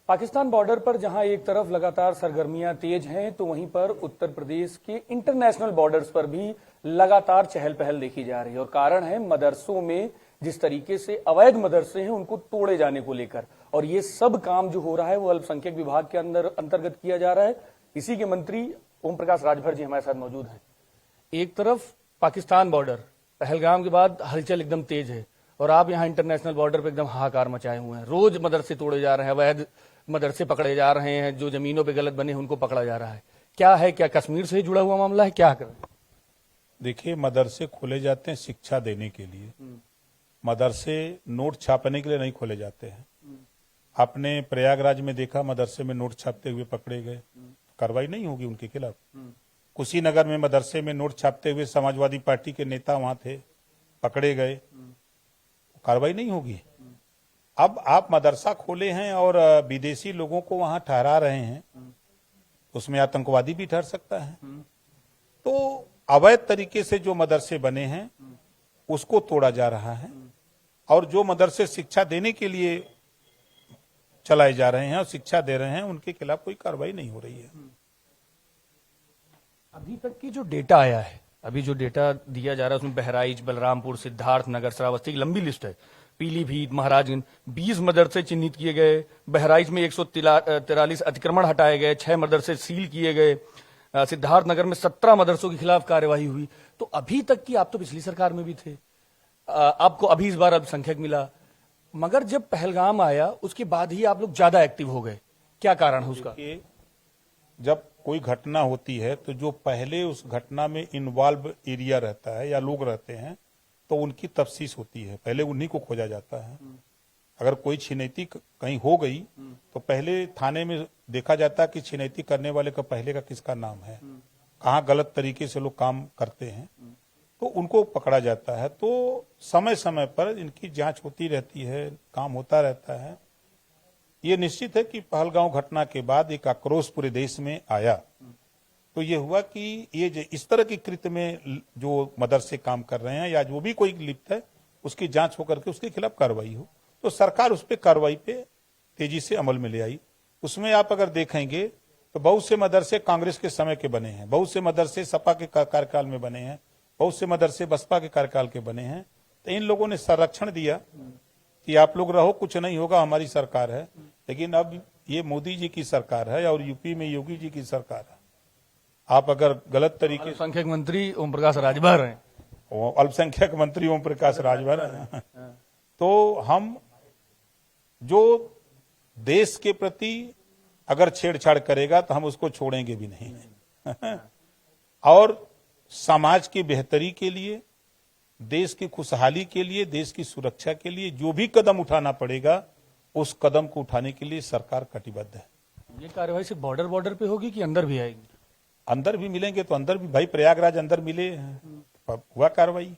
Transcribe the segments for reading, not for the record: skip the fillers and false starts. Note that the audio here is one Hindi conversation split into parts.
पाकिस्तान बॉर्डर पर जहां एक तरफ लगातार सरगर्मियां तेज हैं, तो वहीं पर उत्तर प्रदेश के इंटरनेशनल बॉर्डर्स पर भी लगातार चहल पहल देखी जा रही है। और कारण है मदरसों में जिस तरीके से अवैध मदरसे हैं उनको तोड़े जाने को लेकर, और ये सब काम जो हो रहा है वो अल्पसंख्यक विभाग के अंतर्गत किया जा रहा है। इसी के मंत्री ओम प्रकाश राजभर जी हमारे साथ मौजूद हैं। एक तरफ पाकिस्तान बॉर्डर, पहलगाम के बाद हलचल एकदम तेज है, और आप यहाँ इंटरनेशनल बॉर्डर पे एकदम हाहाकार मचाए हुए हैं। रोज मदरसे तोड़े जा रहे हैं, अवैध मदरसे पकड़े जा रहे हैं, जो जमीनों पे गलत बने हैं उनको पकड़ा जा रहा है। क्या है, क्या कश्मीर से ही जुड़ा हुआ मामला है, क्या करें? देखिए, मदरसे खोले जाते हैं शिक्षा देने के लिए, मदरसे नोट छापने के लिए नहीं खोले जाते हैं। आपने प्रयागराज में देखा, मदरसे में नोट छापते हुए पकड़े गए, कार्रवाई नहीं होगी उनके खिलाफ। कुशीनगर में मदरसे में नोट छापते हुए समाजवादी पार्टी के नेता वहां थे, पकड़े गए, कार्रवाई नहीं होगी। अब आप मदरसा खोले हैं और विदेशी लोगों को वहां ठहरा रहे हैं, उसमें आतंकवादी भी ठहर सकता है। तो अवैध तरीके से जो मदरसे बने हैं उसको तोड़ा जा रहा है, और जो मदरसे शिक्षा देने के लिए चलाए जा रहे हैं और शिक्षा दे रहे हैं उनके खिलाफ कोई कार्रवाई नहीं हो रही है। अभी तक की जो डेटा आया है, अभी जो डेटा दिया जा रहा है उसमें बहराइच, बलरामपुर, सिद्धार्थनगर, श्रावस्ती की लंबी लिस्ट है। पीलीभीत, महाराजगंज 20 मदरसे चिन्हित किए गए। बहराइच में 143 अतिक्रमण हटाए गए, 6 मदरसे सील किए गए। सिद्धार्थनगर में 17 मदरसों के खिलाफ कार्यवाही हुई। तो अभी तक की, आप तो पिछली सरकार में भी थे, आपको अभी इस बार अल्पसंख्यक मिला, मगर जब पहलगाम आया उसके बाद ही आप लोग ज्यादा एक्टिव हो गए। क्या कारण है उसका? जब कोई घटना होती है तो जो पहले उस घटना में इन्वॉल्व एरिया रहता है या लोग रहते हैं तो उनकी तफ्तीश होती है, पहले उन्हीं को खोजा जाता है। अगर कोई छिनैती कहीं हो गई तो पहले थाने में देखा जाता है कि छिनैती करने वाले का पहले का किसका नाम है, कहाँ गलत तरीके से लोग काम करते हैं, तो उनको पकड़ा जाता है। तो समय समय पर इनकी जांच होती रहती है, काम होता रहता है। ये निश्चित है कि पहलगांव घटना के बाद एक आक्रोश पूरे देश में आया, तो ये हुआ कि ये इस तरह की कृत्य में जो मदरसे काम कर रहे हैं या जो भी कोई लिप्त है उसकी जांच होकर के उसके खिलाफ कार्रवाई हो। तो सरकार उस पर कार्रवाई पे तेजी से अमल में ले आई। उसमें आप अगर देखेंगे तो बहुत से मदरसे कांग्रेस के समय के बने हैं, बहुत से मदरसे सपा के कार्यकाल में बने हैं, बहुत से मदरसे बसपा के कार्यकाल के बने हैं। तो इन लोगों ने संरक्षण दिया कि आप लोग रहो, कुछ नहीं होगा, हमारी सरकार है। लेकिन अब ये मोदी जी की सरकार है और यूपी में योगी जी की सरकार है। आप अगर गलत तरीके, अल्पसंख्यक मंत्री ओम प्रकाश राजभर हैं, अल्पसंख्यक मंत्री ओम प्रकाश राजभर हैं, तो हम जो देश के प्रति अगर छेड़छाड़ करेगा तो हम उसको छोड़ेंगे भी नहीं। और समाज की बेहतरी के लिए, देश की खुशहाली के लिए, देश की सुरक्षा के लिए जो भी कदम उठाना पड़ेगा उस कदम को उठाने के लिए सरकार कटिबद्ध है। ये कार्रवाई सिर्फ बॉर्डर पे होगी कि अंदर भी आएगी? अंदर भी मिलेंगे तो अंदर भी, भाई प्रयागराज अंदर मिले, हुआ कार्रवाई।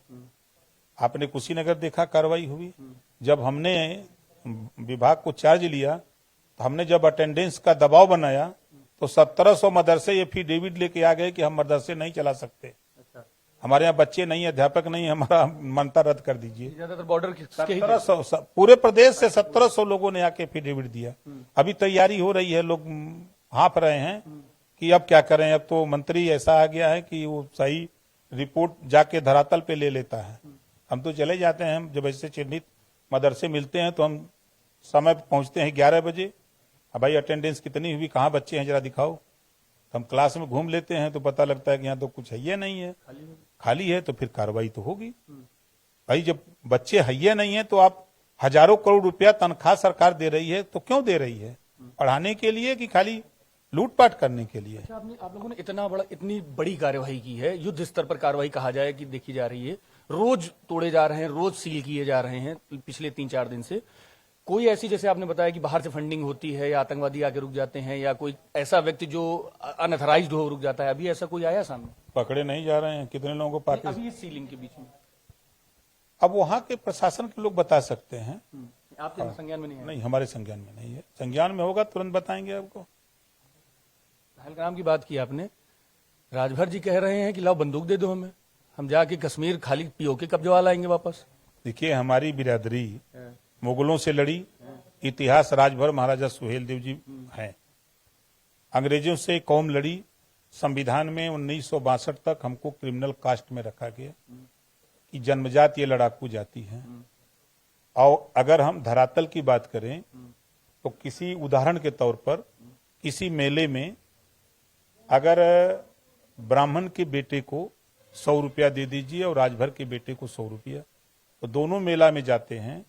आपने कुशीनगर देखा, कार्रवाई हुई। जब हमने विभाग को चार्ज लिया तो हमने जब अटेंडेंस का दबाव बनाया तो 1700 मदरसे एफिडेविट लेके आ गए कि हम मदरसे नहीं चला सकते, हमारे यहाँ बच्चे नहीं, अध्यापक नहीं, हमारा मान्यता रद्द कर दीजिए। ज्यादातर बॉर्डर 1700 पूरे प्रदेश से 1700 लोगों ने आके एफिडेविट दिया। अभी तैयारी हो रही है, लोग हाँफ रहे हैं कि अब क्या करें। अब तो मंत्री ऐसा आ गया है कि वो सही रिपोर्ट जाके धरातल पे ले लेता है। हम तो चले जाते हैं, हम जब ऐसे चिन्हित मदरसे मिलते हैं तो हम समय पहुंचते हैं 11 बजे। अब भाई अटेंडेंस कितनी हुई, कहाँ बच्चे हैं जरा दिखाओ। हम क्लास में घूम लेते हैं तो पता लगता है कि यहाँ तो कुछ है नहीं है, खाली है। तो फिर कार्रवाई तो होगी। भाई जब बच्चे है नहीं है तो आप हजारों करोड़ रुपया तनख्वाह सरकार दे रही है, तो क्यों दे रही है? पढ़ाने के लिए कि खाली लूटपाट करने के लिए? अच्छा, आप लोगों ने इतनी बड़ी कार्यवाही की है, युद्ध स्तर पर कार्यवाही कहा जाए कि देखी जा रही है, रोज तोड़े जा रहे हैं, रोज सील किए जा रहे हैं पिछले 3-4 दिन से। कोई ऐसी, जैसे आपने बताया कि बाहर से फंडिंग होती है या आतंकवादी आके रुक जाते हैं या कोई ऐसा व्यक्ति जो अनऑथराइज्ड हो रुक जाता है, अभी ऐसा कोई आया सामने? पकड़े नहीं जा रहे हैं। कितने लोगों को पाकिस्तान अभी इस सीलिंग के बीच में? अब वहां के प्रशासन के लोग बता सकते हैं। आपके संज्ञान में नहीं है? नहीं, हमारे संज्ञान में नहीं है। संज्ञान में होगा तुरंत बताएंगे आपको। पहलगाम की बात की आपने, राजभर जी कह रहे हैं कि लाओ बंदूक दे दो हमें, हम जाके कश्मीर खाली पीओके कब्जा लाएंगे वापस। देखिए, हमारी बिरादरी मुगलों से लड़ी, इतिहास राजभर महाराजा सुहेलदेव जी हैं। अंग्रेजों से कौम लड़ी, संविधान में 1962 तक हमको क्रिमिनल कास्ट में रखा गया कि जन्मजात ये लड़ाकू जाति है। और अगर हम धरातल की बात करें तो किसी उदाहरण के तौर पर किसी मेले में अगर ब्राह्मण के बेटे को 100 रुपया दे दीजिए और राजभर के बेटे को 100 रुपया, तो दोनों मेला में जाते हैं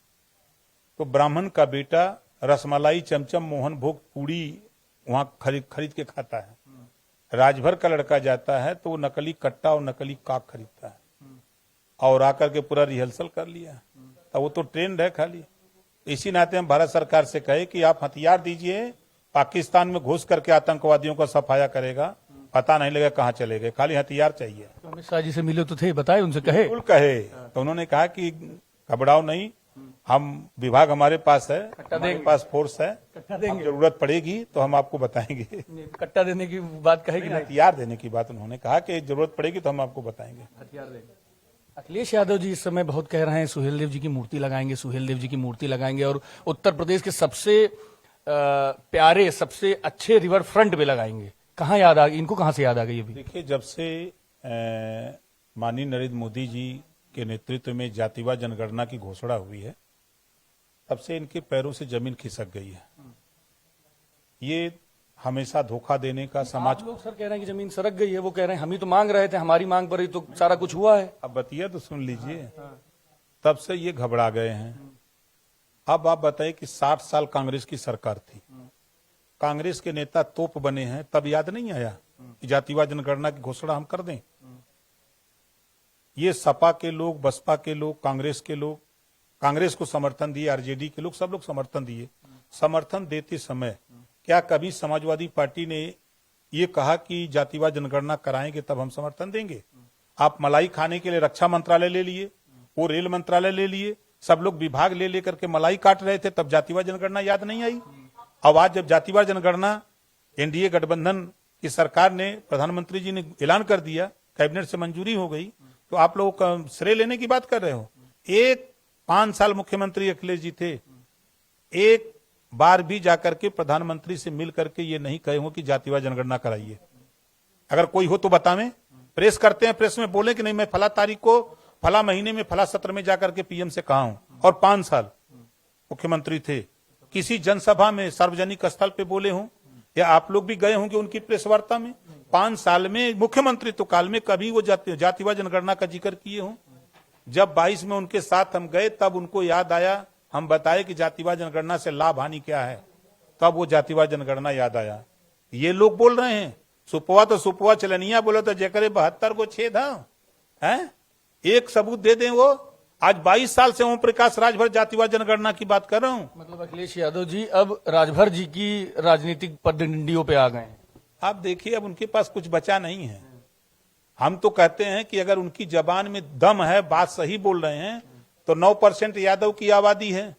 तो ब्राह्मण का बेटा रसमलाई, चमचम, मोहन भोग, पूड़ी वहां खरीद के खाता है। राजभर का लड़का जाता है तो वो नकली कट्टा और नकली काक खरीदता है और आकर के पूरा रिहर्सल कर लिया। तो वो तो ट्रेंड है खाली। इसी नाते हम भारत सरकार से कहे कि आप हथियार दीजिए, पाकिस्तान में घुस करके आतंकवादियों का सफाया करेगा, पता नहीं लगेगा कहाँ चले गए, खाली हथियार चाहिए। तो अमित शाह जी से मिले तो थे, बताए, उनसे कहे? बिल्कुल कहे। तो उन्होंने कहा कि घबराओ नहीं, हम विभाग हमारे पास है, हमारे पास फोर्स है, हम जरूरत पड़ेगी तो हम आपको बताएंगे। कट्टा देने की बात कहेगी? हथियार देने की बात उन्होंने कहा कि जरूरत पड़ेगी तो हम आपको बताएंगे। हथियार देंगे। अखिलेश यादव जी इस समय बहुत कह रहे हैं सुहेलदेव जी की मूर्ति लगाएंगे, सुहेलदेव जी की मूर्ति लगाएंगे और उत्तर प्रदेश के सबसे प्यारे, सबसे अच्छे रिवर फ्रंट पे लगाएंगे। कहाँ याद आ गई इनको, कहाँ से याद आ गई अभी? देखिए, जब से माननीय नरेंद्र मोदी जी के नेतृत्व में जातिवाद जनगणना की घोषणा हुई है, तब से इनके पैरों से जमीन खिसक गई है। ये हमेशा धोखा देने का समाज। लोग सर कह रहे हैं कि जमीन सरक गई है, वो कह रहे हैं हम ही तो मांग रहे थे, हमारी मांग पर ही तो सारा कुछ हुआ है। अब बतिया तो सुन लीजिए। तब से ये घबरा गए हैं। अब आप बताइए कि 60 साल कांग्रेस की सरकार थी, कांग्रेस के नेता तोप बने हैं, तब याद नहीं आया कि जातिवाद जनगणना की घोषणा हम कर दें? ये सपा के लोग, बसपा के लोग, कांग्रेस के लोग, कांग्रेस को समर्थन दिए, आरजेडी के लोग, सब लोग समर्थन दिए। समर्थन देते समय क्या कभी समाजवादी पार्टी ने ये कहा कि जातिवाद जनगणना कराएंगे तब हम समर्थन देंगे? आप मलाई खाने के लिए रक्षा मंत्रालय ले लिए, वो रेल मंत्रालय ले लिए, सब लोग विभाग ले लेकर के मलाई काट रहे थे, तब जातिवाद जनगणना याद नहीं आई? अब आज जब जातिवाद जनगणना एनडीए गठबंधन की सरकार ने, प्रधानमंत्री जी ने ऐलान कर दिया, कैबिनेट से मंजूरी हो गई, तो आप लोग श्रेय लेने की बात कर रहे हो। 5 साल मुख्यमंत्री अखिलेश जी थे, एक बार भी जाकर के प्रधानमंत्री से मिल करके ये नहीं कहे हो कि जातिवाद जनगणना कराइए। अगर कोई हो तो बतावें। प्रेस करते हैं, प्रेस में बोले कि नहीं मैं फला तारीख को, फला महीने में, फला सत्र में जाकर के पीएम से कहा हूं, और 5 साल मुख्यमंत्री थे। किसी जनसभा में, सार्वजनिक स्थल पे बोले हों, या आप लोग भी गए होंगे उनकी प्रेस वार्ता में? 5 साल में मुख्यमंत्री तो काल में कभी वो जातिवाद जनगणना का जिक्र किए हों? जब 22 में उनके साथ हम गए तब उनको याद आया, हम बताए कि जातिवाद जनगणना से लाभ हानि क्या है, तब वो जातिवाद जनगणना याद आया। ये लोग बोल रहे हैं सुपवा तो सुपवा चलनिया, बोलो तो जेकरे 72 को छेद है। एक सबूत दे दें। वो आज 22 साल से ओम प्रकाश राजभर जातिवाद जनगणना की बात कर रहा हूं। मतलब अखिलेश यादव जी अब राजभर जी की राजनीतिक पगडंडियों पे आ गए हैं। आप देखिए, अब उनके पास कुछ बचा नहीं है। हम तो कहते हैं कि अगर उनकी जबान में दम है, बात सही बोल रहे हैं, तो 9% यादव की आबादी है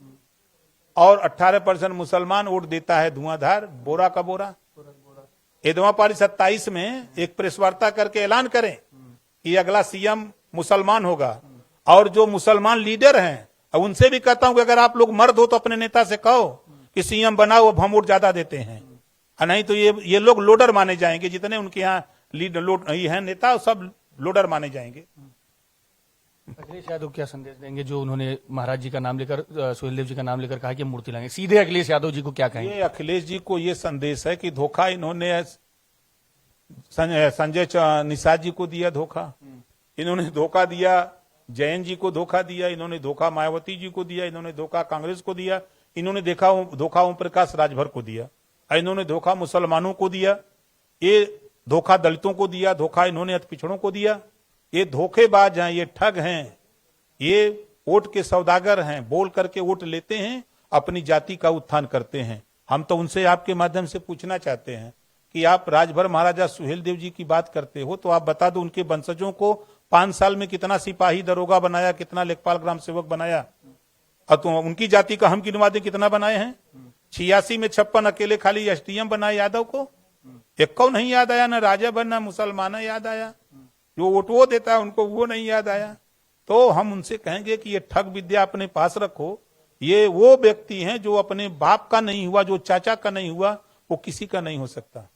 और 18% मुसलमान वोट देता है धुआंधार, बोरा का बोरा। एदवा पारी 27 में एक प्रेस वार्ता करके ऐलान करें कि अगला सीएम मुसलमान होगा, और जो मुसलमान लीडर हैं उनसे भी कहता हूं कि अगर आप लोग मर्द हो तो अपने नेता से कहो कि सीएम बनाओ, अब हम वोट ज्यादा देते हैं, नहीं तो ये लोग लोडर माने जाएंगे। जितने उनके यहाँ है नेता, सब लोडर माने जाएंगे। अखिलेश यादव क्या संदेश देंगे जो उन्होंने महाराज जी का नाम लेकर, सुहेलदेव जी का नाम लेकर कहा कि मूर्ति लाएंगे? सीधे अखिलेश यादव जी को क्या कहेंगे? ये अखिलेश जी को ये संदेश है कि धोखा इन्होंने संजय निषाद जी को दिया, धोखा इन्होंने धोखा दिया, जयंत जी को धोखा दिया, इन्होंने धोखा मायावती जी को दिया, इन्होंने धोखा कांग्रेस को दिया, इन्होंने धोखा ओम प्रकाश राजभर को दिया, इन्होंने धोखा मुसलमानों को दिया, ये धोखा दलितों को दिया, धोखा इन्होंने अति पिछड़ों को दिया। ये धोखेबाज हैं, ये ठग हैं, ये वोट के सौदागर हैं, बोल करके वोट लेते हैं, अपनी जाति का उत्थान करते हैं। हम तो उनसे आपके माध्यम से पूछना चाहते हैं कि आप राजभर महाराजा सुहेलदेव जी की बात करते हो तो आप बता दो उनके वंशजों को 5 साल में कितना सिपाही दरोगा बनाया, कितना लेखपाल ग्राम सेवक बनाया, और तो उनकी जाति का हम गिनवा दें कितना बनाए हैं? 86 में 56 अकेले खाली एसडीएम बनाए यादव को, एक को नहीं याद आया, ना राजा बनना मुसलमान याद आया, जो वोट वो देता है उनको वो नहीं याद आया। तो हम उनसे कहेंगे कि ये ठग विद्या अपने पास रखो, ये वो व्यक्ति हैं जो अपने बाप का नहीं हुआ, जो चाचा का नहीं हुआ, वो किसी का नहीं हो सकता।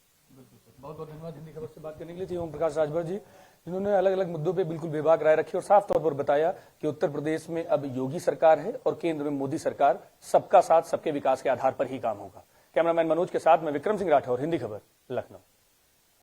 बहुत बहुत धन्यवाद हिंदी खबर से बात करने के लिए। थे ओम प्रकाश राजभर जी, जिन्होंने अलग अलग मुद्दों पे बिल्कुल बेबाक राय रखी और साफ तौर पर बताया कि उत्तर प्रदेश में अब योगी सरकार है और केंद्र में मोदी सरकार, सबका साथ सबके विकास के आधार पर ही काम होगा। कैमरामैन मनोज के साथ मैं विक्रम सिंह राठौर, हिंदी खबर, लखनऊ।